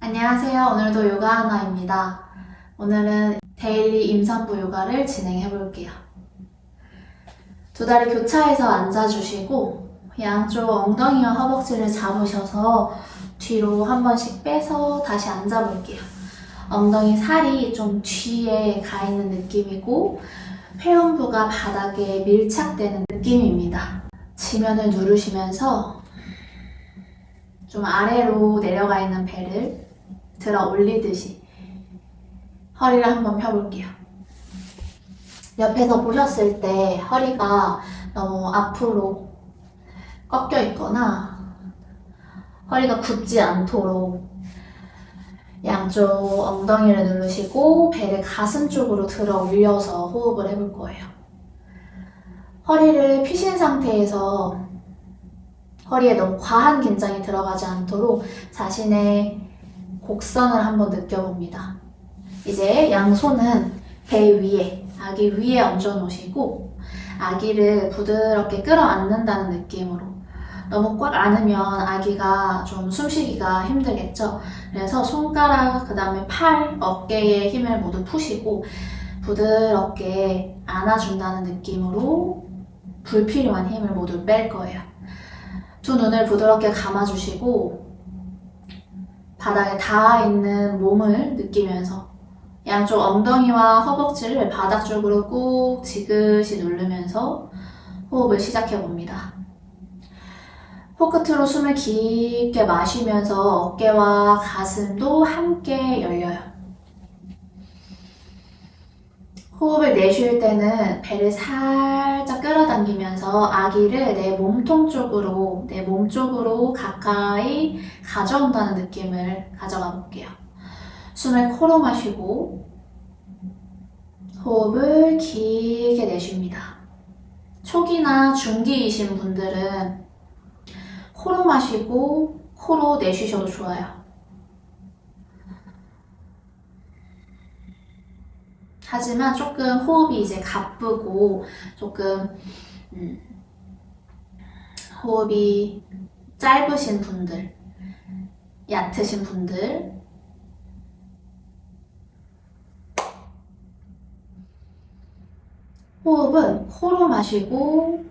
안녕하세요. 오늘도 요가 하나입니다. 오늘은 데일리 임산부 요가를 진행해 볼게요. 두 다리 교차해서 앉아주시고 양쪽 엉덩이와 허벅지를 잡으셔서 뒤로 한 번씩 빼서 다시 앉아볼게요. 엉덩이 살이 좀 뒤에 가 있는 느낌이고 회음부가 바닥에 밀착되는 느낌입니다. 지면을 누르시면서 좀 아래로 내려가 있는 배를 들어 올리듯이 허리를 한번 펴볼게요. 옆에서 보셨을 때 허리가 너무 앞으로 꺾여 있거나 허리가 굽지 않도록 양쪽 엉덩이를 누르시고 배를 가슴 쪽으로 들어 올려서 호흡을 해볼 거예요. 허리를 펴신 상태에서 허리에 너무 과한 긴장이 들어가지 않도록 자신의 곡선을 한번 느껴봅니다. 이제 양손은 배 위에, 아기 위에 얹어 놓으시고 아기를 부드럽게 끌어안는다는 느낌으로. 너무 꽉 안으면 아기가 좀 숨쉬기가 힘들겠죠? 그래서 손가락, 그 다음에 팔, 어깨에 힘을 모두 푸시고 부드럽게 안아준다는 느낌으로 불필요한 힘을 모두 뺄 거예요. 두 눈을 부드럽게 감아주시고 바닥에 닿아있는 몸을 느끼면서 양쪽 엉덩이와 허벅지를 바닥 쪽으로 꾹 지그시 누르면서 호흡을 시작해 봅니다. 코끝으로 숨을 깊게 마시면서 어깨와 가슴도 함께 열려요. 호흡을 내쉴 때는 배를 살짝 끌어당기면서 아기를 내 몸통 쪽으로, 내 몸 쪽으로 가까이 가져온다는 느낌을 가져가 볼게요. 숨을 코로 마시고 호흡을 길게 내쉽니다. 초기나 중기이신 분들은 코로 마시고 코로 내쉬셔도 좋아요. 하지만 조금 호흡이 이제 가쁘고 조금 호흡이 짧으신 분들, 얕으신 분들 호흡은 코로 마시고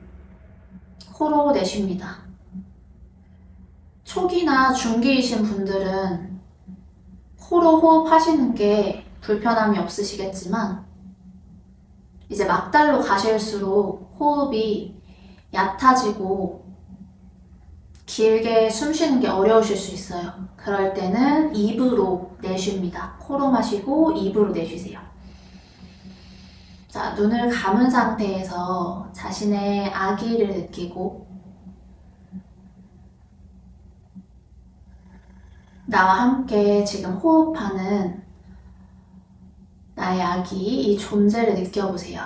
코로 내쉽니다. 초기나 중기이신 분들은 코로 호흡하시는 게 불편함이 없으시겠지만 이제 막달로 가실수록 호흡이 얕아지고 길게 숨 쉬는 게 어려우실 수 있어요. 그럴 때는 입으로 내쉽니다. 코로 마시고 입으로 내쉬세요. 자, 눈을 감은 상태에서 자신의 아기를 느끼고 나와 함께 지금 호흡하는 나의 아기, 이 존재를 느껴보세요.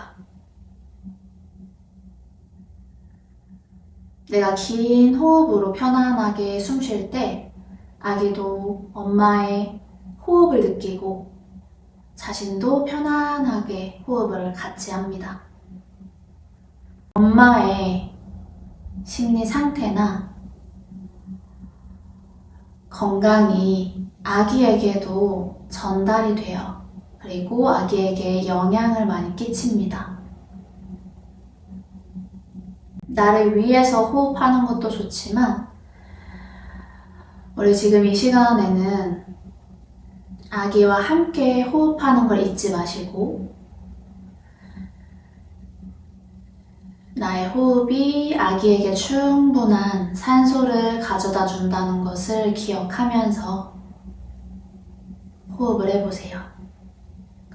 내가 긴 호흡으로 편안하게 숨 쉴 때 아기도 엄마의 호흡을 느끼고 자신도 편안하게 호흡을 같이 합니다. 엄마의 심리 상태나 건강이 아기에게도 전달이 돼요. 그리고 아기에게 영향을 많이 끼칩니다. 나를 위해서 호흡하는 것도 좋지만 우리 지금 이 시간에는 아기와 함께 호흡하는 걸 잊지 마시고 나의 호흡이 아기에게 충분한 산소를 가져다 준다는 것을 기억하면서 호흡을 해보세요.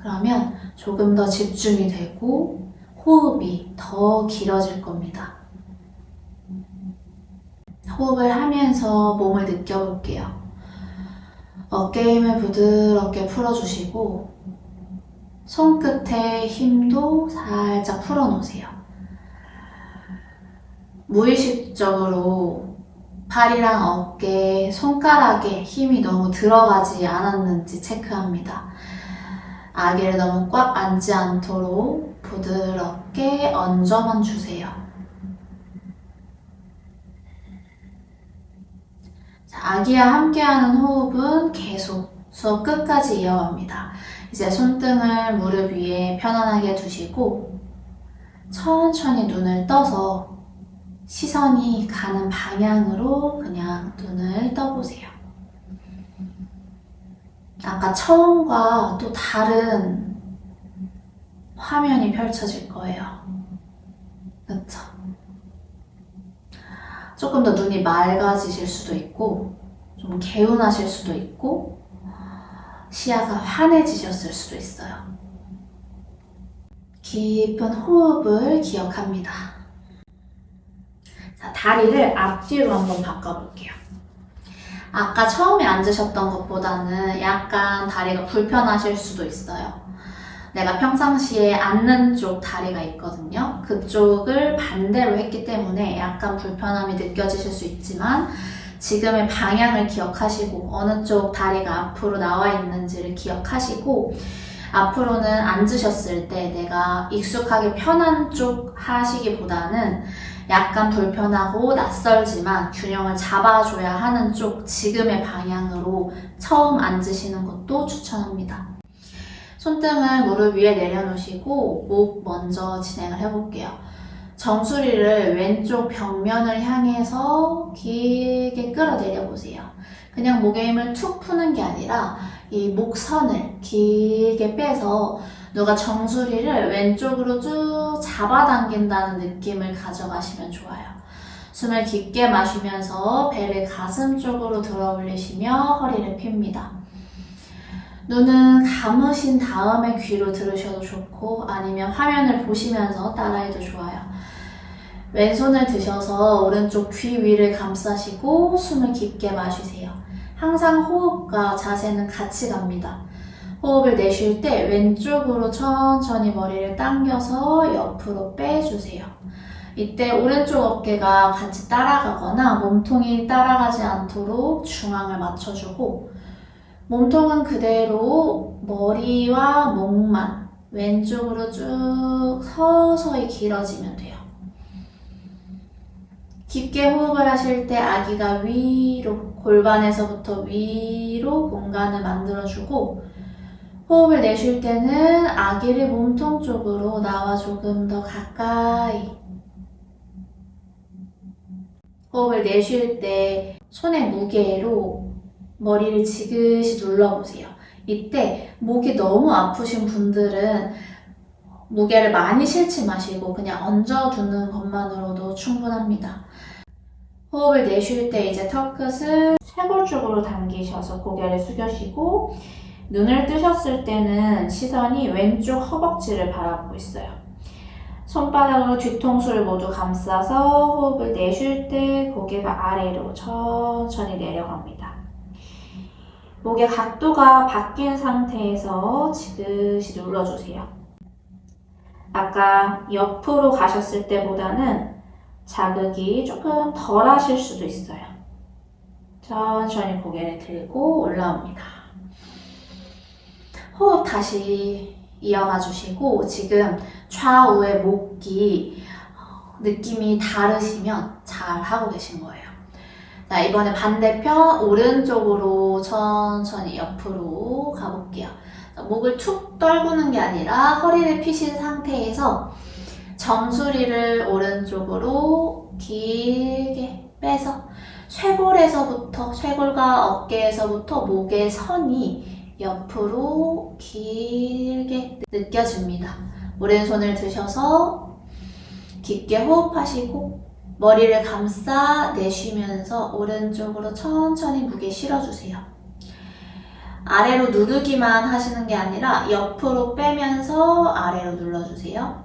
그러면 조금 더 집중이 되고 호흡이 더 길어질 겁니다. 호흡을 하면서 몸을 느껴볼게요. 어깨 힘을 부드럽게 풀어주시고 손끝에 힘도 살짝 풀어놓으세요. 무의식적으로 팔이랑 어깨, 손가락에 힘이 너무 들어가지 않았는지 체크합니다. 아기를 너무 꽉 안지 않도록 부드럽게 얹어만 주세요. 자, 아기와 함께하는 호흡은 계속 수업 끝까지 이어갑니다. 이제 손등을 무릎 위에 편안하게 두시고 천천히 눈을 떠서 시선이 가는 방향으로 그냥 눈을 떠보세요. 아까 처음과 또 다른 화면이 펼쳐질 거예요. 그쵸? 조금 더 눈이 맑아지실 수도 있고 좀 개운하실 수도 있고 시야가 환해지셨을 수도 있어요. 깊은 호흡을 기억합니다. 자, 다리를 앞뒤로 한번 바꿔볼게요. 아까 처음에 앉으셨던 것보다는 약간 다리가 불편하실 수도 있어요. 내가 평상시에 앉는 쪽 다리가 있거든요. 그쪽을 반대로 했기 때문에 약간 불편함이 느껴지실 수 있지만 지금의 방향을 기억하시고 어느 쪽 다리가 앞으로 나와 있는지를 기억하시고 앞으로는 앉으셨을 때 내가 익숙하게 편한 쪽 하시기보다는 약간 불편하고 낯설지만 균형을 잡아줘야 하는 쪽 지금의 방향으로 처음 앉으시는 것도 추천합니다. 손등을 무릎 위에 내려놓으시고 목 먼저 진행을 해볼게요. 정수리를 왼쪽 벽면을 향해서 길게 끌어내려 보세요. 그냥 목에 힘을 툭 푸는 게 아니라 이 목선을 길게 빼서 누가 정수리를 왼쪽으로 쭉 잡아당긴다는 느낌을 가져가시면 좋아요. 숨을 깊게 마시면서 배를 가슴 쪽으로 들어 올리시며 허리를 핍니다. 눈은 감으신 다음에 귀로 들으셔도 좋고 아니면 화면을 보시면서 따라해도 좋아요. 왼손을 드셔서 오른쪽 귀 위를 감싸시고 숨을 깊게 마시세요. 항상 호흡과 자세는 같이 갑니다. 호흡을 내쉴 때 왼쪽으로 천천히 머리를 당겨서 옆으로 빼주세요. 이때 오른쪽 어깨가 같이 따라가거나 몸통이 따라가지 않도록 중앙을 맞춰주고 몸통은 그대로 머리와 목만 왼쪽으로 쭉 서서히 길어지면 돼요. 깊게 호흡을 하실 때 아기가 위로, 골반에서부터 위로 공간을 만들어주고 호흡을 내쉴 때는 아기를 몸통 쪽으로 나와 조금 더 가까이 호흡을 내쉴 때 손의 무게로 머리를 지그시 눌러보세요. 이때 목이 너무 아프신 분들은 무게를 많이 실지 마시고 그냥 얹어두는 것만으로도 충분합니다. 호흡을 내쉴 때 이제 턱끝을 쇄골 쪽으로 당기셔서 고개를 숙여시고 눈을 뜨셨을 때는 시선이 왼쪽 허벅지를 바라보고 있어요. 손바닥으로 뒤통수를 모두 감싸서 호흡을 내쉴 때 고개가 아래로 천천히 내려갑니다. 목의 각도가 바뀐 상태에서 지그시 눌러주세요. 아까 옆으로 가셨을 때보다는 자극이 조금 덜 하실 수도 있어요. 천천히 고개를 들고 올라옵니다. 호흡 다시 이어가 주시고 지금 좌우의 목이 느낌이 다르시면 잘 하고 계신 거예요. 자, 이번에 반대편 오른쪽으로 천천히 옆으로 가볼게요. 목을 툭 떨구는 게 아니라 허리를 펴신 상태에서 정수리를 오른쪽으로 길게 빼서 쇄골에서부터 쇄골과 어깨에서부터 목의 선이 옆으로 길게 느껴집니다. 오른손을 드셔서 깊게 호흡하시고 머리를 감싸 내쉬면서 오른쪽으로 천천히 무게 실어주세요. 아래로 누르기만 하시는 게 아니라 옆으로 빼면서 아래로 눌러주세요.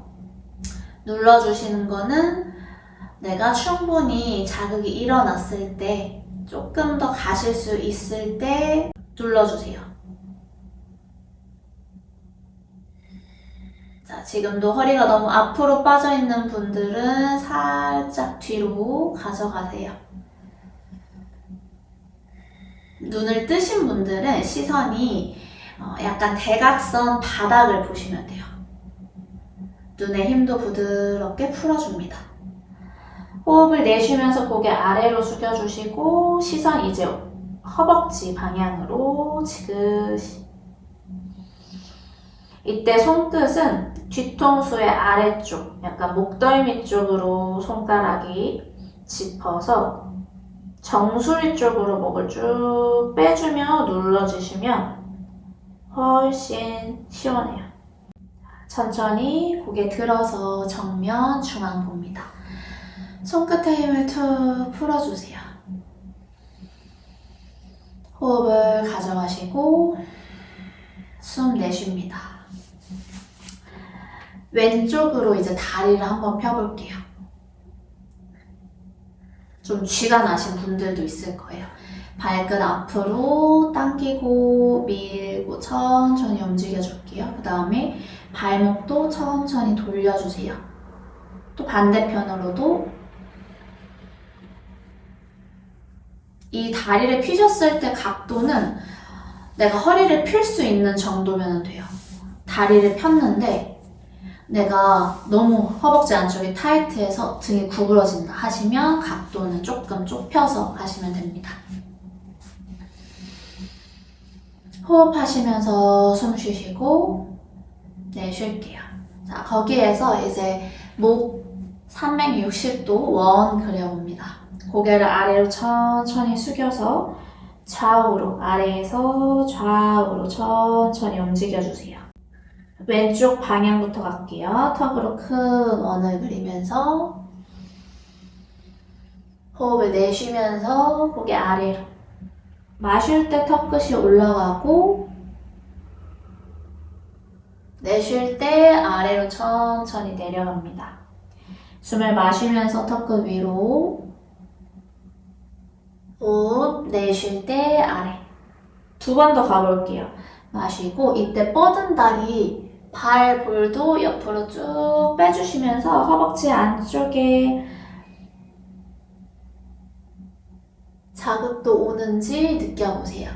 눌러주시는 거는 내가 충분히 자극이 일어났을 때 조금 더 가실 수 있을 때 눌러주세요. 자, 지금도 허리가 너무 앞으로 빠져있는 분들은 살짝 뒤로 가져가세요. 눈을 뜨신 분들은 시선이 약간 대각선 바닥을 보시면 돼요. 눈의 힘도 부드럽게 풀어줍니다. 호흡을 내쉬면서 고개 아래로 숙여주시고 시선 이제 허벅지 방향으로 지그시. 이때 손끝은 뒤통수의 아래쪽, 약간 목덜미 쪽으로 손가락이 짚어서 정수리 쪽으로 목을 쭉 빼주며 눌러주시면 훨씬 시원해요. 천천히 고개 들어서 정면 중앙 봅니다. 손끝에 힘을 툭 풀어주세요. 호흡을 가져가시고 숨 내쉽니다. 왼쪽으로 이제 다리를 한번 펴볼게요. 좀 쥐가 나신 분들도 있을 거예요. 발끝 앞으로 당기고 밀고 천천히 움직여줄게요. 그 다음에 발목도 천천히 돌려주세요. 또 반대편으로도 이 다리를 펴셨을 때 각도는 내가 허리를 필 수 있는 정도면 돼요. 다리를 폈는데 내가 너무 허벅지 안쪽이 타이트해서 등이 구부러진다 하시면 각도는 조금 좁혀서 하시면 됩니다. 호흡하시면서 숨 쉬시고 내쉴게요. 자, 거기에서 이제 목 360도 원 그려봅니다. 고개를 아래로 천천히 숙여서 좌우로, 아래에서 좌우로 천천히 움직여주세요. 왼쪽 방향부터 갈게요. 턱으로 큰 원을 그리면서 호흡을 내쉬면서 고개 아래로. 마실 때 턱끝이 올라가고 내쉴 때 아래로 천천히 내려갑니다. 숨을 마시면서 턱끝 위로. 호흡 내쉴 때 아래. 두 번 더 가볼게요. 마시고 이때 뻗은 다리 발 볼도 옆으로 쭉 빼주시면서 허벅지 안쪽에 자극도 오는지 느껴보세요.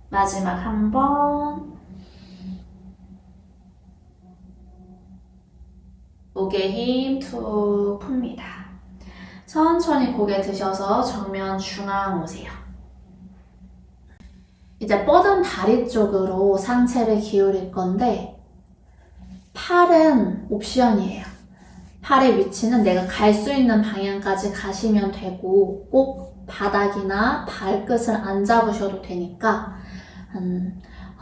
마지막 한 번. 목에 힘 툭 풉니다. 천천히 고개 드셔서 정면 중앙 오세요. 이제 뻗은 다리 쪽으로 상체를 기울일 건데 팔은 옵션이에요. 팔의 위치는 내가 갈 수 있는 방향까지 가시면 되고 꼭 바닥이나 발끝을 안 잡으셔도 되니까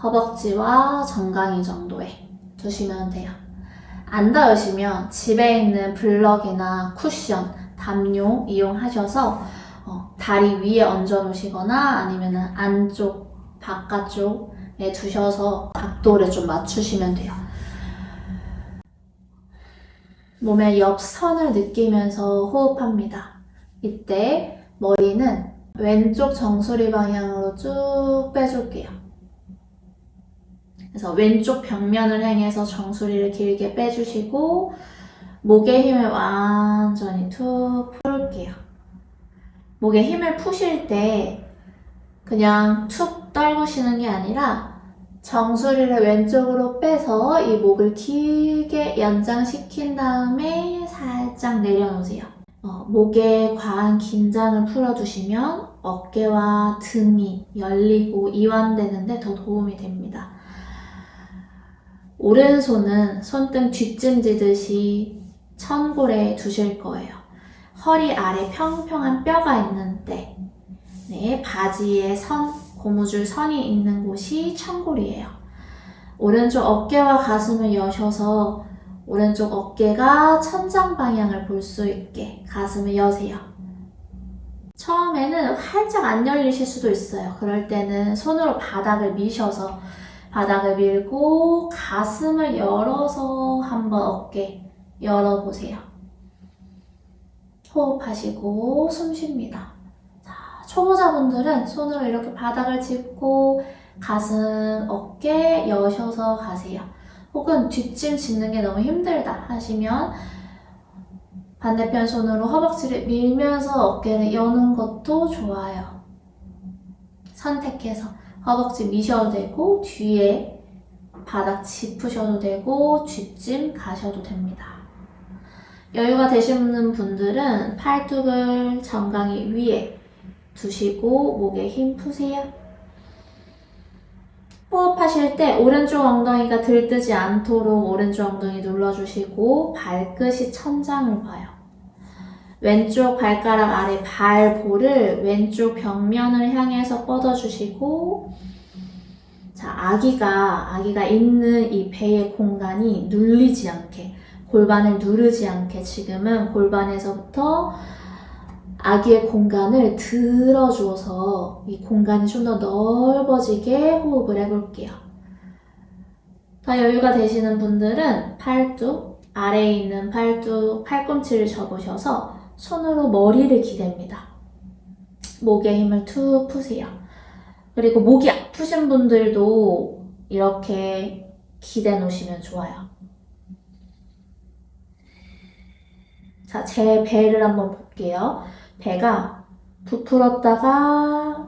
허벅지와 정강이 정도에 두시면 돼요. 안 닿으시면 집에 있는 블럭이나 쿠션, 담요 이용하셔서 다리 위에 얹어 놓으시거나 아니면 안쪽, 바깥쪽에 두셔서 각도를 좀 맞추시면 돼요. 몸의 옆선을 느끼면서 호흡합니다. 이때 머리는 왼쪽 정수리 방향으로 쭉 빼줄게요. 그래서 왼쪽 벽면을 향해서 정수리를 길게 빼주시고 목에 힘을 완전히 툭 풀게요. 목에 힘을 푸실 때 그냥 툭 떨구시는 게 아니라 정수리를 왼쪽으로 빼서 이 목을 길게 연장시킨 다음에 살짝 내려놓으세요. 목에 과한 긴장을 풀어주시면 어깨와 등이 열리고 이완되는데 더 도움이 됩니다. 오른손은 손등 뒷짐지듯이 천골에 두실 거예요. 허리 아래 평평한 뼈가 있는데 바지에 고무줄 선이 있는 곳이 천골이에요. 오른쪽 어깨와 가슴을 여셔서 오른쪽 어깨가 천장 방향을 볼 수 있게 가슴을 여세요. 처음에는 활짝 안 열리실 수도 있어요. 그럴 때는 손으로 바닥을 미셔서 바닥을 밀고 가슴을 열어서 한번 어깨 열어보세요. 호흡하시고 숨 쉽니다. 초보자분들은 손으로 이렇게 바닥을 짚고 가슴, 어깨 여셔서 가세요. 혹은 뒷짐 짚는 게 너무 힘들다 하시면 반대편 손으로 허벅지를 밀면서 어깨를 여는 것도 좋아요. 선택해서 허벅지 미셔도 되고 뒤에 바닥 짚으셔도 되고 뒷짐 가셔도 됩니다. 여유가 되시는 분들은 팔뚝을 정강이 위에 두시고 목에 힘 푸세요. 호흡하실 때 오른쪽 엉덩이가 들뜨지 않도록 오른쪽 엉덩이 눌러주시고 발끝이 천장을 봐요. 왼쪽 발가락 아래 발볼을 왼쪽 벽면을 향해서 뻗어주시고, 자, 아기가 있는 이 배의 공간이 눌리지 않게, 골반을 누르지 않게 지금은 골반에서부터 아기의 공간을 들어주어서 이 공간이 좀 더 넓어지게 호흡을 해볼게요. 더 여유가 되시는 분들은 팔뚝, 아래에 있는 팔뚝, 팔꿈치를 접으셔서 손으로 머리를 기댑니다. 목에 힘을 툭 푸세요. 그리고 목이 아프신 분들도 이렇게 기대 놓으시면 좋아요. 자, 제 배를 한번 볼게요. 배가 부풀었다가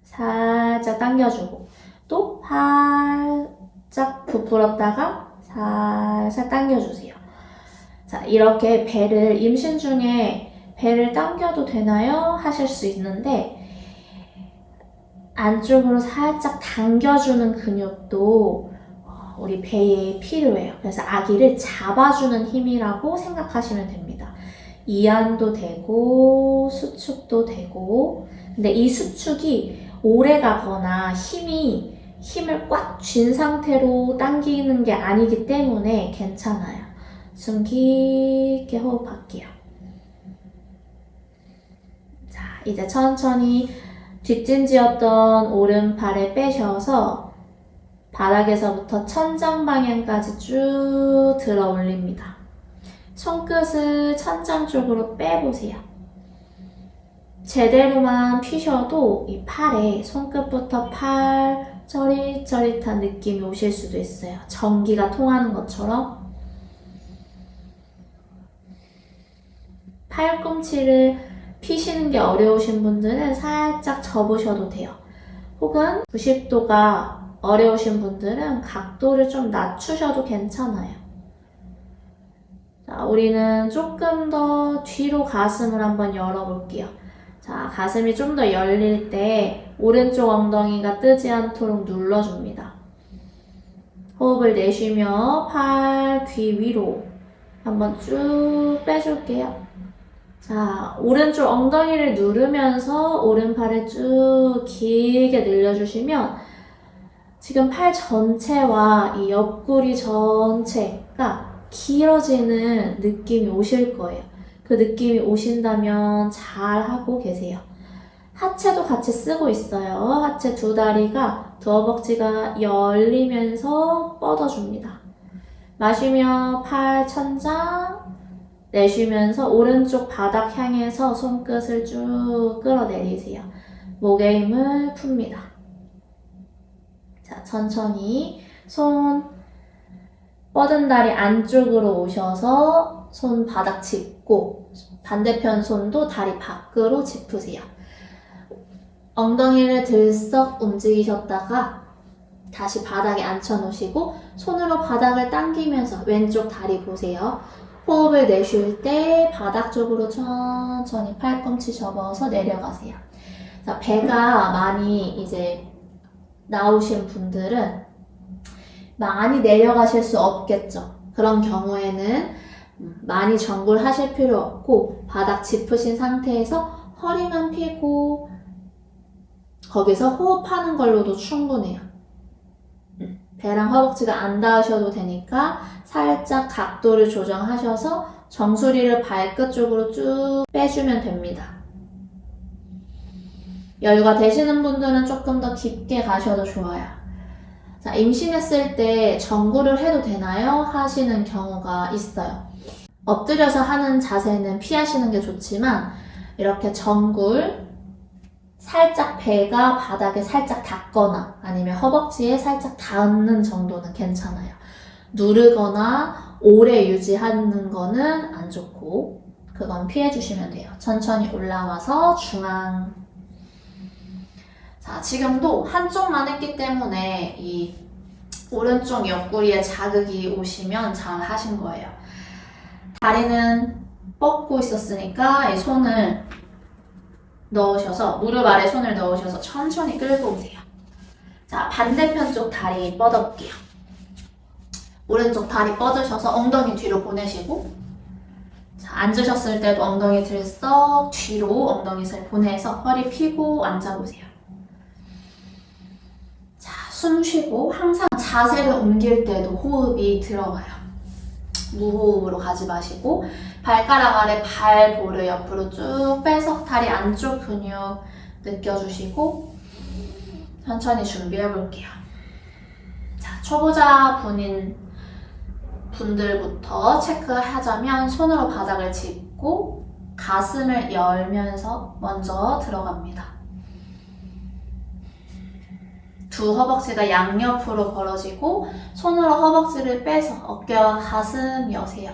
살짝 당겨주고, 또 살짝 부풀었다가 살짝 당겨주세요. 자, 이렇게 배를 임신 중에 배를 당겨도 되나요? 하실 수 있는데, 안쪽으로 살짝 당겨주는 근육도 우리 배에 필요해요. 그래서 아기를 잡아주는 힘이라고 생각하시면 됩니다. 이완도 되고 수축도 되고, 근데 이 수축이 오래 가거나 힘을 꽉 쥔 상태로 당기는 게 아니기 때문에 괜찮아요. 숨 깊게 호흡할게요. 자, 이제 천천히 뒷짐지였던 오른팔을 빼셔서 바닥에서부터 천장 방향까지 쭉 들어 올립니다. 손끝을 천장 쪽으로 빼보세요. 제대로만 피셔도 이 팔에 손끝부터 팔 저릿저릿한 느낌이 오실 수도 있어요. 전기가 통하는 것처럼. 팔꿈치를 피시는 게 어려우신 분들은 살짝 접으셔도 돼요. 혹은 90도가 어려우신 분들은 각도를 좀 낮추셔도 괜찮아요. 자, 우리는 조금 더 뒤로 가슴을 한번 열어볼게요. 자, 가슴이 좀 더 열릴 때 오른쪽 엉덩이가 뜨지 않도록 눌러줍니다. 호흡을 내쉬며 팔, 귀 위로 한번 쭉 빼줄게요. 자, 오른쪽 엉덩이를 누르면서 오른팔을 쭉 길게 늘려주시면 지금 팔 전체와 이 옆구리 전체가 길어지는 느낌이 오실 거예요. 그 느낌이 오신다면 잘 하고 계세요. 하체도 같이 쓰고 있어요. 하체 두 다리가 두 허벅지가 열리면서 뻗어줍니다. 마시며 팔 천장, 내쉬면서 오른쪽 바닥 향해서 손끝을 쭉 끌어내리세요. 목에 힘을 풉니다. 자, 천천히 손 뻗은 다리 안쪽으로 오셔서 손 바닥 짚고 반대편 손도 다리 밖으로 짚으세요. 엉덩이를 들썩 움직이셨다가 다시 바닥에 앉혀놓으시고 손으로 바닥을 당기면서 왼쪽 다리 보세요. 호흡을 내쉴 때 바닥 쪽으로 천천히 팔꿈치 접어서 내려가세요. 자, 배가 많이 이제 나오신 분들은 많이 내려가실 수 없겠죠. 그런 경우에는 많이 정굴하실 필요 없고 바닥 짚으신 상태에서 허리만 펴고 거기서 호흡하는 걸로도 충분해요. 배랑 허벅지가 안 닿으셔도 되니까 살짝 각도를 조정하셔서 정수리를 발끝 쪽으로 쭉 빼주면 됩니다. 여유가 되시는 분들은 조금 더 깊게 가셔도 좋아요. 자, 임신했을 때 정굴을 해도 되나요? 하시는 경우가 있어요. 엎드려서 하는 자세는 피하시는 게 좋지만 이렇게 정굴, 살짝 배가 바닥에 살짝 닿거나 아니면 허벅지에 살짝 닿는 정도는 괜찮아요. 누르거나 오래 유지하는 거는 안 좋고 그건 피해주시면 돼요. 천천히 올라와서 중앙. 자, 지금도 한쪽만 했기 때문에 이 오른쪽 옆구리에 자극이 오시면 잘 하신 거예요. 다리는 뻗고 있었으니까 이 손을 넣으셔서 무릎 아래 손을 넣으셔서 천천히 끌고 오세요. 자, 반대편 쪽 다리 뻗어볼게요. 오른쪽 다리 뻗으셔서 엉덩이 뒤로 보내시고, 자, 앉으셨을 때도 엉덩이 들썩 뒤로 엉덩이를 보내서 허리 펴고 앉아보세요. 자, 숨 쉬고 항상 자세를 옮길 때도 호흡이 들어가요. 무호흡으로 가지 마시고 발가락 아래 발볼을 옆으로 쭉 빼서 다리 안쪽 근육 느껴주시고 천천히 준비해 볼게요. 자, 초보자 분들부터 체크하자면 손으로 바닥을 짚고 가슴을 열면서 먼저 들어갑니다. 두 허벅지가 양옆으로 벌어지고 손으로 허벅지를 빼서 어깨와 가슴 여세요.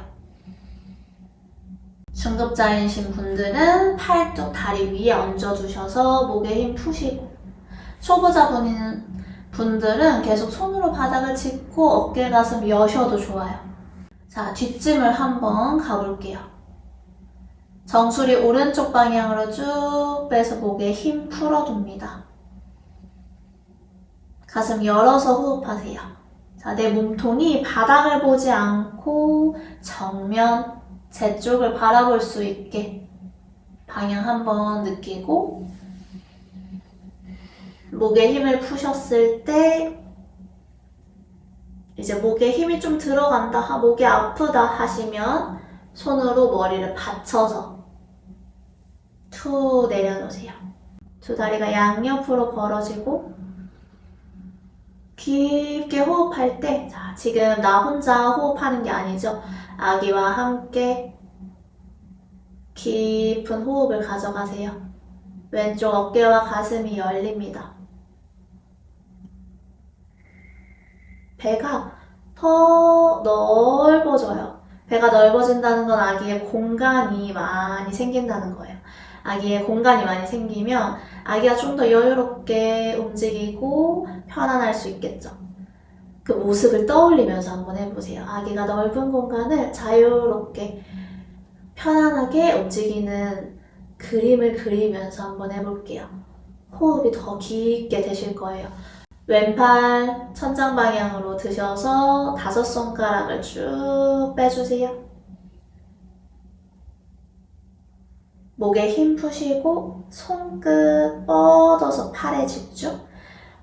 중급자이신 분들은 팔뚝 다리 위에 얹어주셔서 목에 힘 푸시고, 초보자 분들은 계속 손으로 바닥을 짚고 어깨 가슴 여셔도 좋아요. 자, 뒷짐을 한번 가볼게요. 정수리 오른쪽 방향으로 쭉 빼서 목에 힘 풀어줍니다. 가슴 열어서 호흡하세요. 자, 내 몸통이 바닥을 보지 않고 정면 제 쪽을 바라볼 수 있게 방향 한번 느끼고, 목에 힘을 푸셨을 때 이제 목에 힘이 좀 들어간다, 목이 아프다 하시면 손으로 머리를 받쳐서 툭 내려놓으세요. 두 다리가 양옆으로 벌어지고 깊게 호흡할 때, 자, 지금 나 혼자 호흡하는 게 아니죠. 아기와 함께 깊은 호흡을 가져가세요. 왼쪽 어깨와 가슴이 열립니다. 배가 더 넓어져요. 배가 넓어진다는 건 아기의 공간이 많이 생긴다는 거예요. 아기의 공간이 많이 생기면 아기가 좀 더 여유롭게 움직이고 편안할 수 있겠죠. 그 모습을 떠올리면서 한번 해보세요. 아기가 넓은 공간을 자유롭게 편안하게 움직이는 그림을 그리면서 한번 해볼게요. 호흡이 더 깊게 되실 거예요. 왼팔 천장 방향으로 드셔서 5손가락을 쭉 빼주세요. 목에 힘 푸시고 손끝 뻗어서 팔에 집중.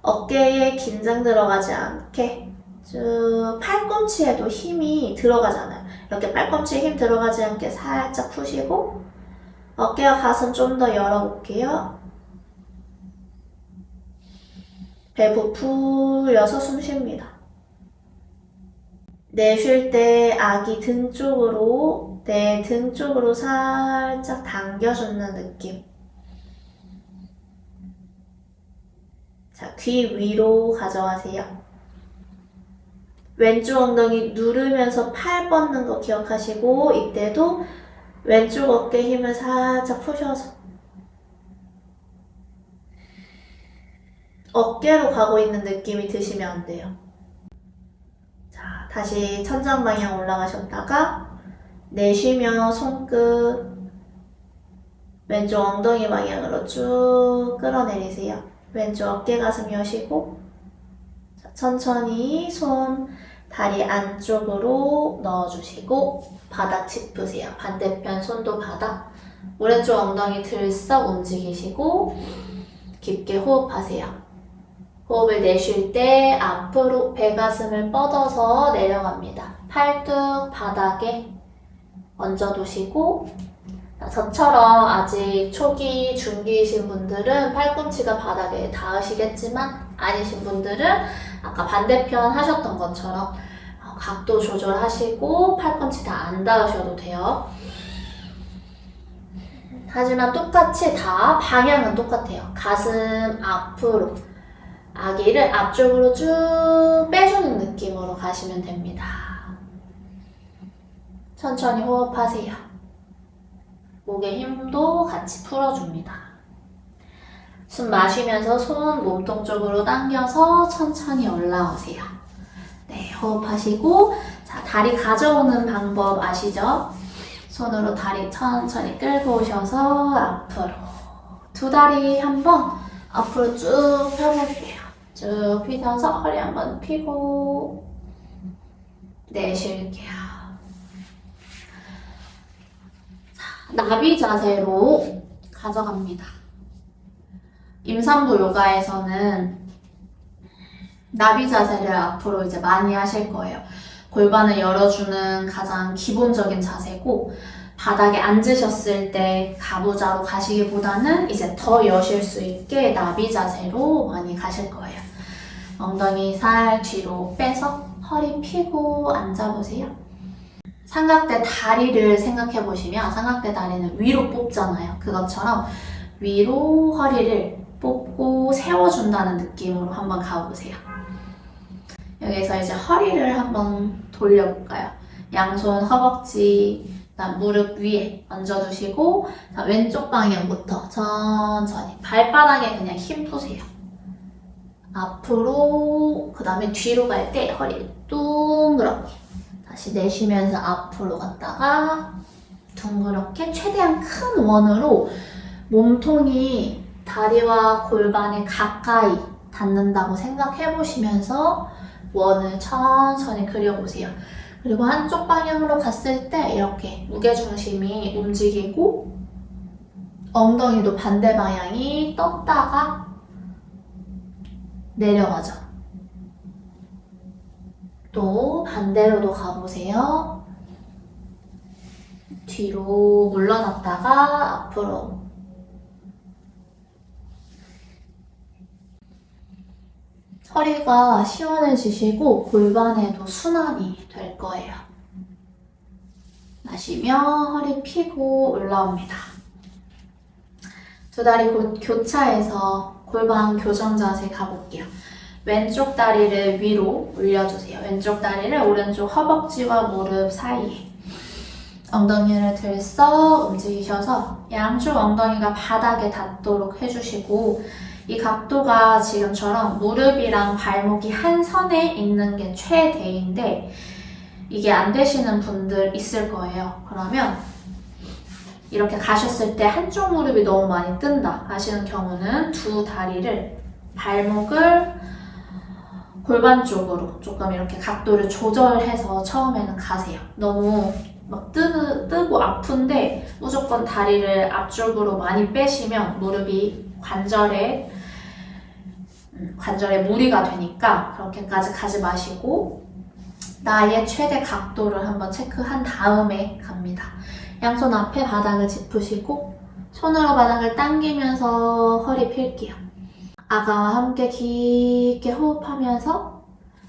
어깨에 긴장 들어가지 않게 쭉 팔꿈치에도 힘이 들어가잖아요. 이렇게 팔꿈치에 힘 들어가지 않게 살짝 푸시고 어깨와 가슴 좀 더 열어볼게요. 배 부풀려서 숨 쉽니다. 내쉴 때 아기 등 쪽으로, 내 등 쪽으로 살짝 당겨주는 느낌. 자, 귀 위로 가져가세요. 왼쪽 엉덩이 누르면서 팔 뻗는 거 기억하시고, 이때도 왼쪽 어깨 힘을 살짝 푸셔서 어깨로 가고 있는 느낌이 드시면 안 돼요. 자, 다시 천장 방향 올라가셨다가 내쉬며 손끝 왼쪽 엉덩이 방향으로 쭉 끌어내리세요. 왼쪽 어깨 가슴 여시고, 자, 천천히 손 다리 안쪽으로 넣어주시고 바닥 짚으세요. 반대편 손도 바닥. 오른쪽 엉덩이 들썩 움직이시고 깊게 호흡하세요. 호흡을 내쉴 때 앞으로 배 가슴을 뻗어서 내려갑니다. 팔뚝 바닥에 얹어두시고, 저처럼 아직 초기, 중기이신 분들은 팔꿈치가 바닥에 닿으시겠지만 아니신 분들은 아까 반대편 하셨던 것처럼 각도 조절하시고 팔꿈치 다 안 닿으셔도 돼요. 하지만 똑같이 다 방향은 똑같아요. 가슴 앞으로 아기를 앞쪽으로 쭉 빼주는 느낌으로 가시면 됩니다. 천천히 호흡하세요. 목의 힘도 같이 풀어줍니다. 숨 마시면서 손 몸통 쪽으로 당겨서 천천히 올라오세요. 네, 호흡하시고, 자, 다리 가져오는 방법 아시죠? 손으로 다리 천천히 끌고 오셔서 앞으로 두 다리 한번 앞으로 쭉 펴볼게요. 쭉 펴서 허리 한번 펴고 내쉴게요. 자, 나비 자세로 가져갑니다. 임산부 요가에서는 나비 자세를 앞으로 이제 많이 하실 거예요. 골반을 열어주는 가장 기본적인 자세고, 바닥에 앉으셨을 때 가부좌로 가시기보다는 이제 더 여실 수 있게 나비 자세로 많이 가실 거예요. 엉덩이 살 뒤로 빼서 허리 펴고 앉아보세요. 삼각대 다리를 생각해 보시면 삼각대 다리는 위로 뽑잖아요. 그것처럼 위로 허리를 뽑고 세워준다는 느낌으로 한번 가보세요. 여기서 이제 허리를 한번 돌려볼까요? 양손 허벅지, 그다음 무릎 위에 얹어두시고, 자, 왼쪽 방향부터 천천히 발바닥에 그냥 힘 푸세요. 앞으로, 그 다음에 뒤로 갈 때 허리를 둥그렇게 다시 내쉬면서 앞으로 갔다가 둥그렇게 최대한 큰 원으로 몸통이 다리와 골반에 가까이 닿는다고 생각해 보시면서 원을 천천히 그려보세요. 그리고 한쪽 방향으로 갔을 때 이렇게 무게중심이 움직이고 엉덩이도 반대 방향이 떴다가 내려가죠. 또 반대로도 가보세요. 뒤로 물러났다가 앞으로. 허리가 시원해지시고 골반에도 순환이 될 거예요. 마시며 허리 펴고 올라옵니다. 두 다리 교차해서 골반 교정 자세 가볼게요. 왼쪽 다리를 위로 올려주세요. 왼쪽 다리를 오른쪽 허벅지와 무릎 사이에 엉덩이를 들썩 움직이셔서 양쪽 엉덩이가 바닥에 닿도록 해주시고, 이 각도가 지금처럼 무릎이랑 발목이 한 선에 있는 게 최대인데 이게 안 되시는 분들 있을 거예요. 그러면 이렇게 가셨을 때 한쪽 무릎이 너무 많이 뜬다 하시는 경우는 두 다리를 발목을 골반 쪽으로 조금 이렇게 각도를 조절해서 처음에는 가세요. 너무 막 뜨고 아픈데 무조건 다리를 앞쪽으로 많이 빼시면 무릎이 관절에 무리가 되니까 그렇게까지 가지 마시고 나의 최대 각도를 한번 체크한 다음에 갑니다. 양손 앞에 바닥을 짚으시고 손으로 바닥을 당기면서 허리 펼게요. 아가와 함께 깊게 호흡하면서,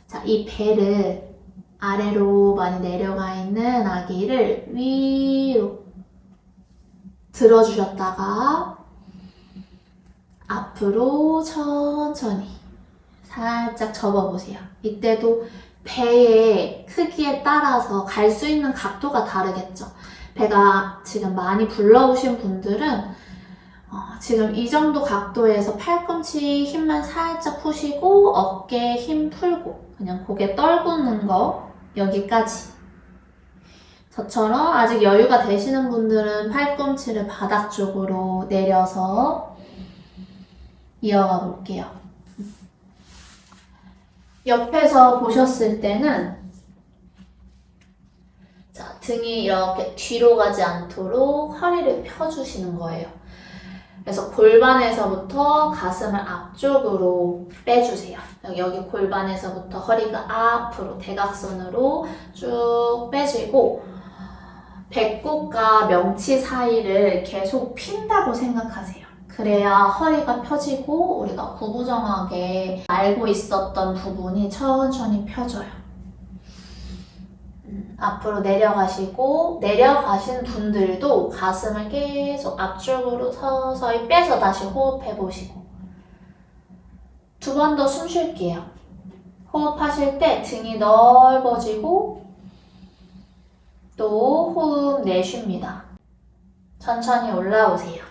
자, 이 배를 아래로 많이 내려가 있는 아기를 위로 들어주셨다가 앞으로 천천히 살짝 접어보세요. 이때도 배의 크기에 따라서 갈 수 있는 각도가 다르겠죠. 배가 지금 많이 불러오신 분들은 지금 이 정도 각도에서 팔꿈치 힘만 살짝 푸시고 어깨에 힘 풀고 그냥 고개 떨구는 거 여기까지. 저처럼 아직 여유가 되시는 분들은 팔꿈치를 바닥 쪽으로 내려서 이어가 볼게요. 옆에서 보셨을 때는, 자, 등이 이렇게 뒤로 가지 않도록 허리를 펴주시는 거예요. 그래서 골반에서부터 가슴을 앞쪽으로 빼주세요. 여기 골반에서부터 허리가 앞으로 대각선으로 쭉 빼지고 배꼽과 명치 사이를 계속 핀다고 생각하세요. 그래야 허리가 펴지고 우리가 구부정하게 알고 있었던 부분이 천천히 펴져요. 앞으로 내려가시고, 내려가신 분들도 가슴을 계속 앞쪽으로 서서히 빼서 다시 호흡해보시고, 두 번 더 숨 쉴게요. 호흡하실 때 등이 넓어지고 또 호흡 내쉽니다. 천천히 올라오세요.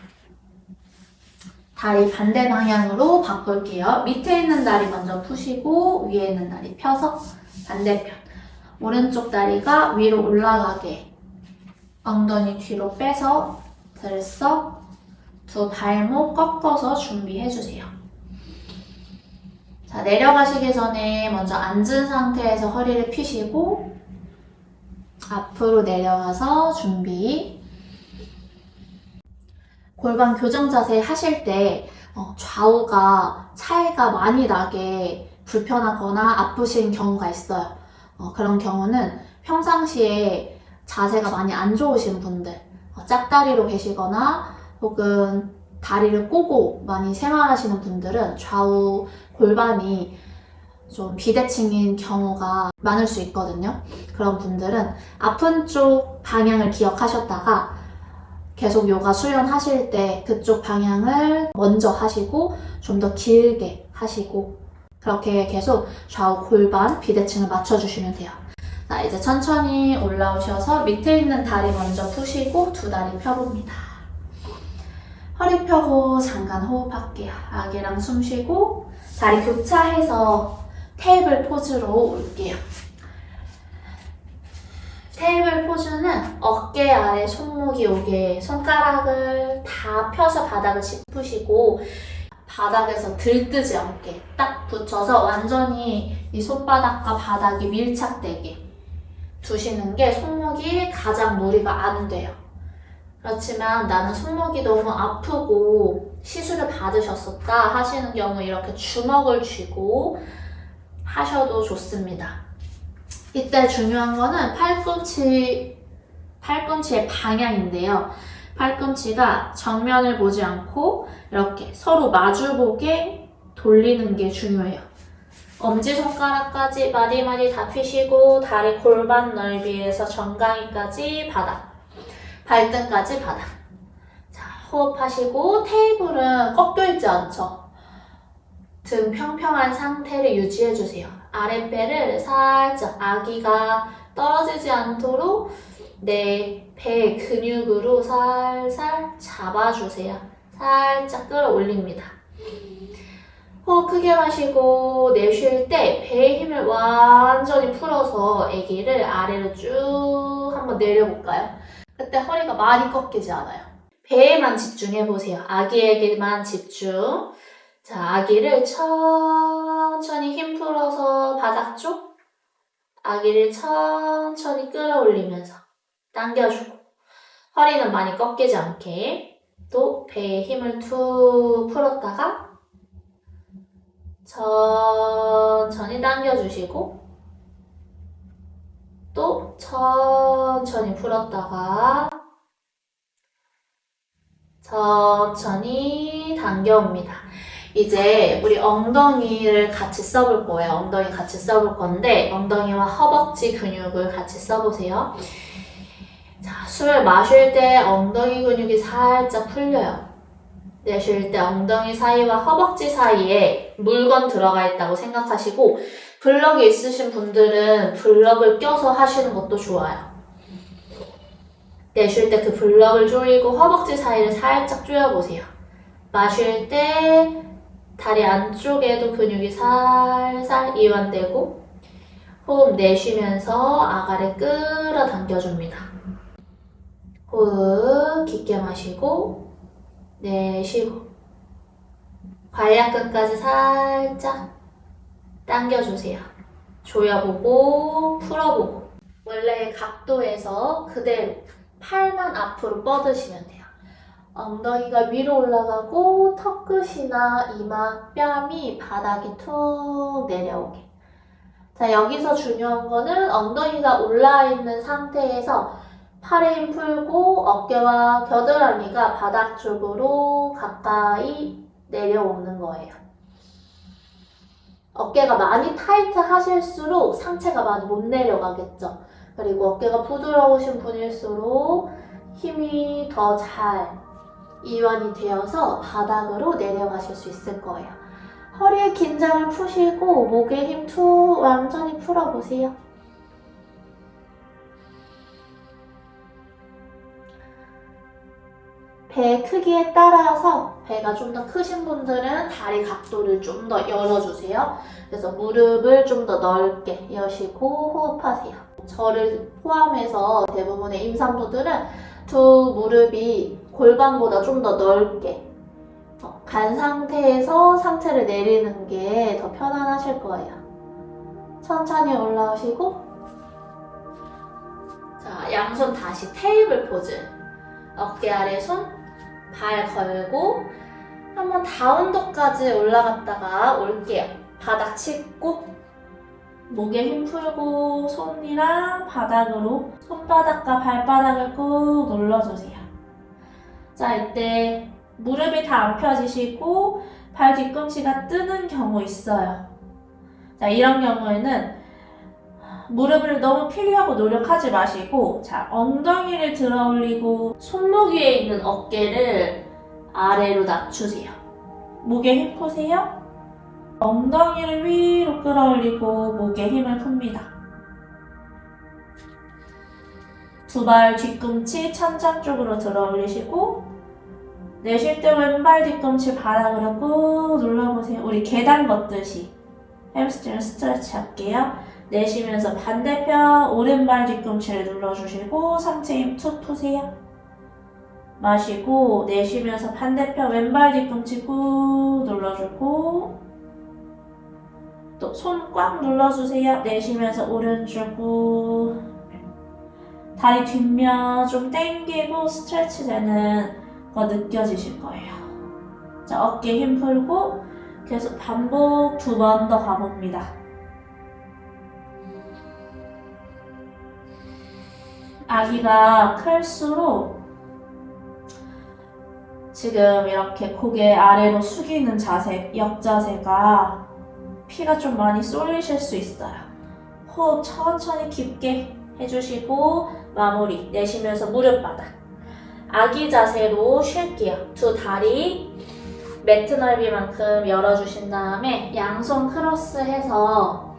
다리 반대 방향으로 바꿀게요. 밑에 있는 다리 먼저 푸시고 위에 있는 다리 펴서 반대편. 오른쪽 다리가 위로 올라가게 엉덩이 뒤로 빼서 들썩 두 발목 꺾어서 준비해주세요. 자, 내려가시기 전에 먼저 앉은 상태에서 허리를 펴시고 앞으로 내려가서 준비. 골반 교정 자세 하실 때 좌우가 차이가 많이 나게 불편하거나 아프신 경우가 있어요. 그런 경우는 평상시에 자세가 많이 안 좋으신 분들, 짝다리로 계시거나 혹은 다리를 꼬고 많이 생활하시는 분들은 좌우 골반이 좀 비대칭인 경우가 많을 수 있거든요. 그런 분들은 아픈 쪽 방향을 기억하셨다가 계속 요가 수련하실 때 그쪽 방향을 먼저 하시고 좀 더 길게 하시고 그렇게 계속 좌우 골반 비대칭을 맞춰주시면 돼요. 자, 이제 천천히 올라오셔서 밑에 있는 다리 먼저 푸시고 두 다리 펴봅니다. 허리 펴고 잠깐 호흡할게요. 아기랑 숨 쉬고 다리 교차해서 테이블 포즈로 올게요. 테이블 포즈는 어깨 아래 손목이 오게 손가락을 다 펴서 바닥을 짚으시고 바닥에서 들뜨지 않게 딱 붙여서 완전히 이 손바닥과 바닥이 밀착되게 두시는 게 손목이 가장 무리가 안 돼요. 그렇지만 나는 손목이 너무 아프고 시술을 받으셨었다 하시는 경우 이렇게 주먹을 쥐고 하셔도 좋습니다. 이때 중요한 거는 팔꿈치의 방향인데요. 팔꿈치가 정면을 보지 않고 이렇게 서로 마주보게 돌리는 게 중요해요. 엄지손가락까지 마디마디 다 펴시고 다리 골반 넓이에서 정강이까지 바닥, 발등까지 바닥. 자, 호흡하시고 테이블은 꺾여있지 않죠? 등 평평한 상태를 유지해주세요. 아랫배를 살짝 아기가 떨어지지 않도록 내 배 근육으로 살살 잡아주세요. 살짝 끌어올립니다. 호흡 크게 마시고 내쉴 때 배의 힘을 완전히 풀어서 아기를 아래로 쭉 한번 내려볼까요? 그때 허리가 많이 꺾이지 않아요. 배에만 집중해보세요. 아기에게만 집중. 자, 아기를 천천히 힘 풀어서 바닥 쪽 아기를 천천히 끌어올리면서 당겨주고 허리는 많이 꺾이지 않게 또 배에 힘을 툭 풀었다가 천천히 당겨주시고 또 천천히 풀었다가 천천히 당겨옵니다. 이제 우리 엉덩이를 같이 써볼 거예요. 엉덩이 같이 써볼 건데 엉덩이와 허벅지 근육을 같이 써보세요. 자, 숨을 마실 때 엉덩이 근육이 살짝 풀려요. 내쉴 때 엉덩이 사이와 허벅지 사이에 물건 들어가 있다고 생각하시고 블럭이 있으신 분들은 블럭을 껴서 하시는 것도 좋아요. 내쉴 때 그 블럭을 조이고 허벅지 사이를 살짝 조여보세요. 마실 때 다리 안쪽에도 근육이 살살 이완되고 호흡 내쉬면서 아가를 끌어당겨줍니다. 호흡 깊게 마시고 내쉬고 관략근까지 살짝 당겨주세요. 조여보고 풀어보고 원래의 각도에서 그대로 팔만 앞으로 뻗으시면 돼요. 엉덩이가 위로 올라가고 턱끝이나 이마, 뺨이 바닥에 툭 내려오게. 자, 여기서 중요한 거는 엉덩이가 올라와 있는 상태에서 팔에 힘 풀고 어깨와 겨드랑이가 바닥 쪽으로 가까이 내려오는 거예요. 어깨가 많이 타이트 하실수록 상체가 많이 못 내려가겠죠. 그리고 어깨가 부드러우신 분일수록 힘이 더 잘 이완이 되어서 바닥으로 내려가실 수 있을 거예요. 허리의 긴장을 푸시고 목에 힘 툭 완전히 풀어보세요. 배 크기에 따라서 배가 좀 더 크신 분들은 다리 각도를 좀 더 열어주세요. 그래서 무릎을 좀 더 넓게 여시고 호흡하세요. 저를 포함해서 대부분의 임산부들은 두 무릎이 골반보다 좀 더 넓게 간 상태에서 상체를 내리는 게 더 편안하실 거예요. 천천히 올라오시고, 자, 양손 다시 테이블 포즈. 어깨 아래 손, 발 걸고 한번 다운독까지 올라갔다가 올게요. 바닥 짚고 목에 힘 풀고 손이랑 바닥으로 손바닥과 발바닥을 꾹 눌러주세요. 자, 이때 무릎이 다 안 펴지시고 발 뒤꿈치가 뜨는 경우 있어요. 자, 이런 경우에는 무릎을 너무 피려고 노력하지 마시고, 자, 엉덩이를 들어 올리고 손목 위에 있는 어깨를 아래로 낮추세요. 목에 힘 푸세요. 엉덩이를 위로 끌어올리고 목에 힘을 풉니다. 두 발 뒤꿈치 천장 쪽으로 들어 올리시고, 내쉴 때 왼발 뒤꿈치 바닥으로 꾹 눌러보세요. 우리 계단 걷듯이 햄스트링 스트레치 할게요. 내쉬면서 반대편 오른발 뒤꿈치를 눌러주시고 상체 힘 툭 푸세요. 마시고 내쉬면서 반대편 왼발 뒤꿈치 꾹 눌러주고, 또 손 꽉 눌러주세요. 내쉬면서 오른쪽 꾹. 다리 뒷면 좀 당기고 스트레치 되는 거 느껴지실 거예요. 자, 어깨 힘 풀고 계속 반복 2번 더 가봅니다. 아기가 클수록 지금 이렇게 고개 아래로 숙이는 자세, 역자세가 피가 좀 많이 쏠리실 수 있어요. 호흡 천천히 깊게 해주시고 마무리. 내쉬면서 무릎 바닥. 아기 자세로 쉴게요. 두 다리 매트 넓이만큼 열어주신 다음에 양손 크로스해서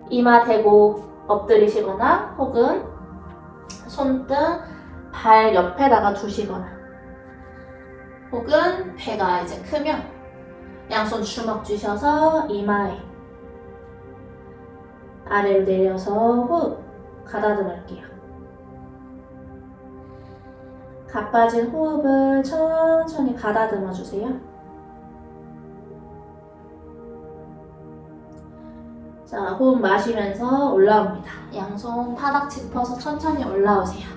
이마 대고 엎드리시거나 혹은 손등 발 옆에다가 두시거나, 혹은 배가 이제 크면 양손 주먹 쥐셔서 이마에 아래로 내려서 호흡 가다듬을게요. 가빠진 호흡을 천천히 가다듬어 주세요. 자, 호흡 마시면서 올라옵니다. 양손 바닥 짚어서 천천히 올라오세요.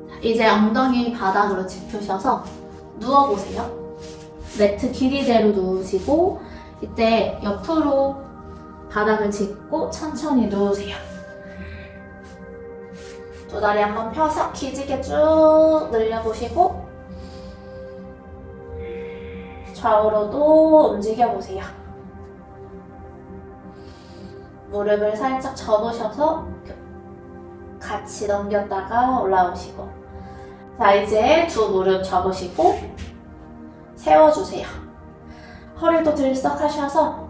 자, 이제 엉덩이 바닥으로 짚으셔서 누워보세요. 매트 길이대로 누우시고, 이때 옆으로 바닥을 짚고 천천히 누우세요. 두 다리 한번 펴서 기지개 쭉 늘려보시고, 좌우로도 움직여보세요. 무릎을 살짝 접으셔서 같이 넘겼다가 올라오시고, 자, 이제 두 무릎 접으시고 세워주세요. 허리도 들썩하셔서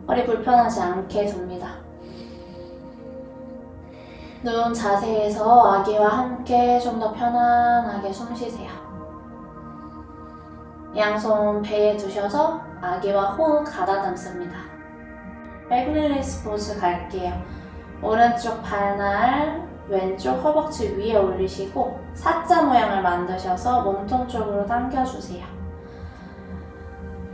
허리 불편하지 않게 둡니다. 누운 자세에서 아기와 함께 좀 더 편안하게 숨 쉬세요. 양손 배에 두셔서 아기와 호흡 가다듬습니다. 백릴리스 포즈 갈게요. 오른쪽 발날 왼쪽 허벅지 위에 올리시고 사자 모양을 만드셔서 몸통 쪽으로 당겨주세요.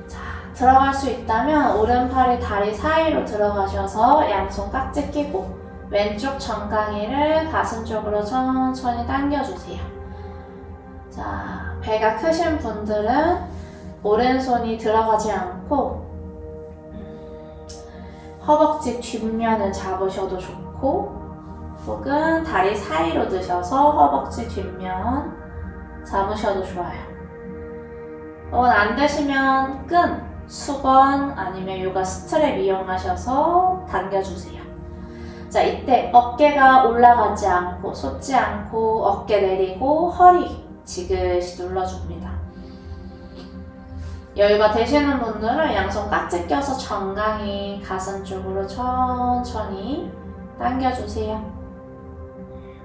자, 들어갈 수 있다면 오른팔이 다리 사이로 들어가셔서 양손 깍지 끼고 왼쪽 정강이를 가슴 쪽으로 천천히 당겨주세요. 자, 배가 크신 분들은 오른손이 들어가지 않고 허벅지 뒷면을 잡으셔도 좋고, 혹은 다리 사이로 드셔서 허벅지 뒷면 잡으셔도 좋아요. 혹은 안 되시면 끈, 수건 아니면 요가 스트랩 이용하셔서 당겨주세요. 자, 이때 어깨가 올라가지 않고 솟지 않고 어깨 내리고 허리 지그시 눌러줍니다. 여유가 되시는 분들은 양손 깍지 껴서 정강이 가슴 쪽으로 천천히 당겨주세요.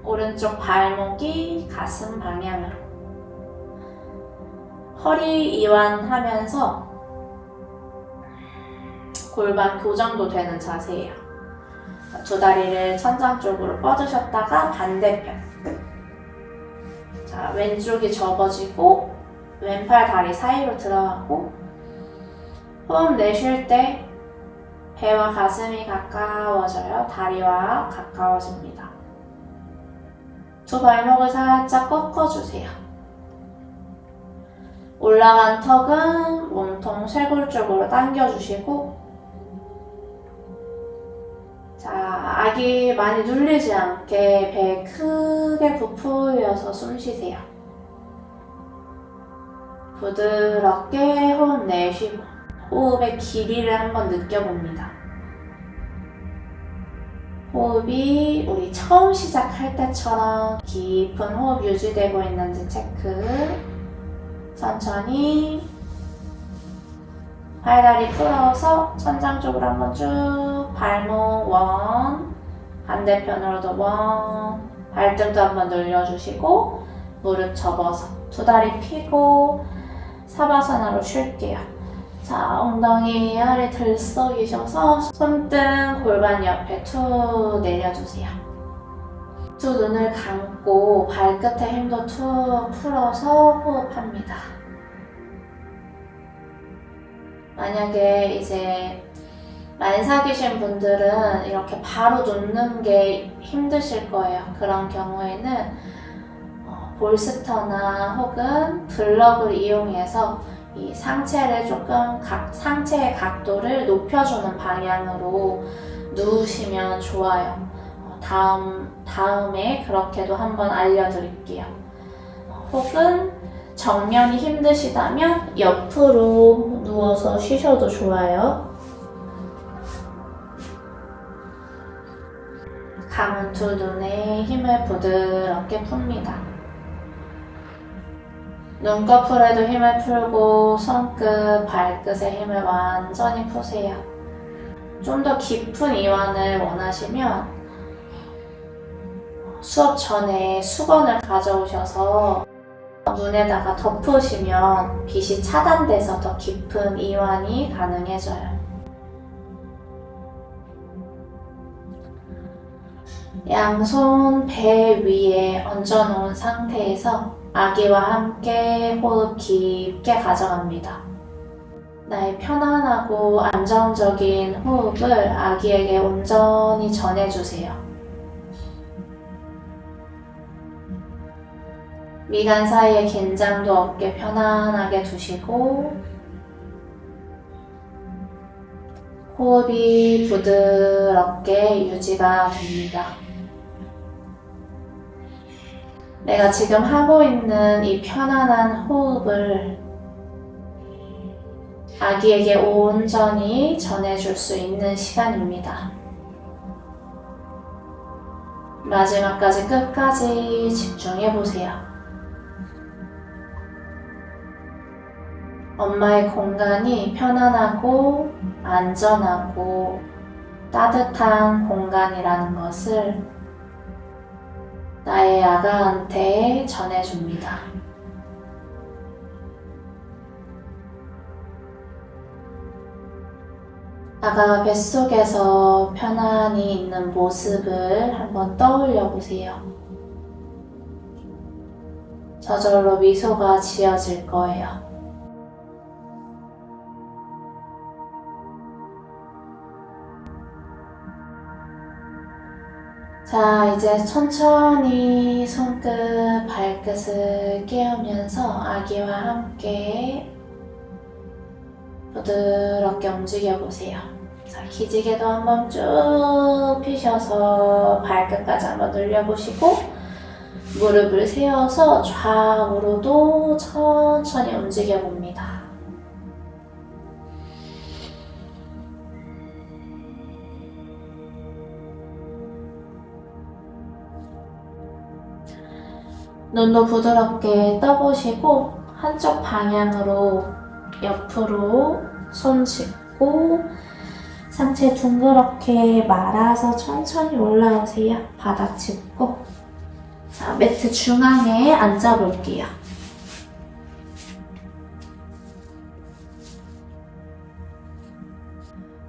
오른쪽 발목이 가슴 방향으로. 허리 이완하면서 골반 교정도 되는 자세예요. 두 다리를 천장 쪽으로 뻗으셨다가 반대편. 자, 자, 왼쪽이 접어지고 왼팔 다리 사이로 들어가고 호흡 내쉴 때 배와 가슴이 가까워져요. 다리와 가까워집니다. 두 발목을 살짝 꺾어주세요. 올라간 턱은 몸통 쇄골 쪽으로 당겨주시고 자, 아기 많이 눌리지 않게 배 크게 부풀려서 숨 쉬세요. 부드럽게 호흡 내쉬고 호흡의 길이를 한번 느껴봅니다. 호흡이 우리 처음 시작할 때처럼 깊은 호흡 유지되고 있는지 체크. 천천히 팔다리 풀어서 천장 쪽으로 한번 쭉 발목 원, 반대편으로도 원, 발등도 한번 늘려주시고 무릎 접어서 두 다리 펴고 사바사나로 쉴게요. 자, 엉덩이 아래 들썩이셔서 손등 골반 옆에 툭 내려주세요. 두 눈을 감고 발끝에 힘도 툭 풀어서 호흡합니다. 만약에 이제 많이 사귀신 분들은 이렇게 바로 눕는 게 힘드실 거예요. 그런 경우에는 볼스터나 혹은 블럭을 이용해서 이 상체를 조금 상체의 각도를 높여주는 방향으로 누우시면 좋아요. 다음에 그렇게도 한번 알려드릴게요. 혹은 정면이 힘드시다면 옆으로 누워서 쉬셔도 좋아요. 감은 두 눈에 힘을 부드럽게 풉니다. 눈꺼풀에도 힘을 풀고 손끝, 발끝에 힘을 완전히 푸세요. 좀 더 깊은 이완을 원하시면 수업 전에 수건을 가져오셔서 눈에다가 덮으시면 빛이 차단돼서 더 깊은 이완이 가능해져요. 양손 배 위에 얹어놓은 상태에서 아기와 함께 호흡 깊게 가져갑니다. 나의 편안하고 안정적인 호흡을 아기에게 온전히 전해주세요. 미간 사이에 긴장도 없게 편안하게 두시고 호흡이 부드럽게 유지가 됩니다. 내가 지금 하고 있는 이 편안한 호흡을 아기에게 온전히 전해줄 수 있는 시간입니다. 마지막까지 끝까지 집중해보세요. 엄마의 공간이 편안하고 안전하고 따뜻한 공간이라는 것을 나의 아가한테 전해줍니다. 아가가 뱃속에서 편안히 있는 모습을 한번 떠올려 보세요. 저절로 미소가 지어질 거예요. 자, 이제 천천히 손끝, 발끝을 깨우면서 아기와 함께 부드럽게 움직여보세요. 자, 기지개도 한번 쭉 펴셔서 발끝까지 한번 늘려보시고 무릎을 세워서 좌우로도 천천히 움직여봅니다. 눈도 부드럽게 떠보시고 한쪽 방향으로 옆으로 손 짚고 상체 둥그렇게 말아서 천천히 올라오세요. 바닥 짚고. 자, 매트 중앙에 앉아볼게요.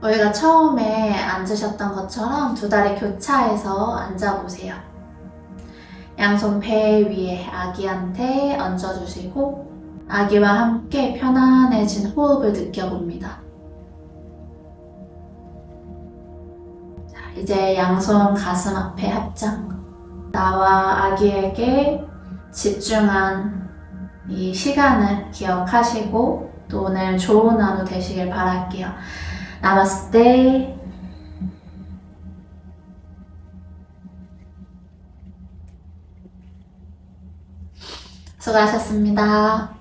우리가 처음에 앉으셨던 것처럼 두 다리 교차해서 앉아보세요. 양손 배 위에 아기한테 얹어주시고 아기와 함께 편안해진 호흡을 느껴봅니다. 자, 이제 양손 가슴 앞에 합장. 나와 아기에게 집중한 이 시간을 기억하시고 또 오늘 좋은 하루 되시길 바랄게요. 나마스테. 수고하셨습니다.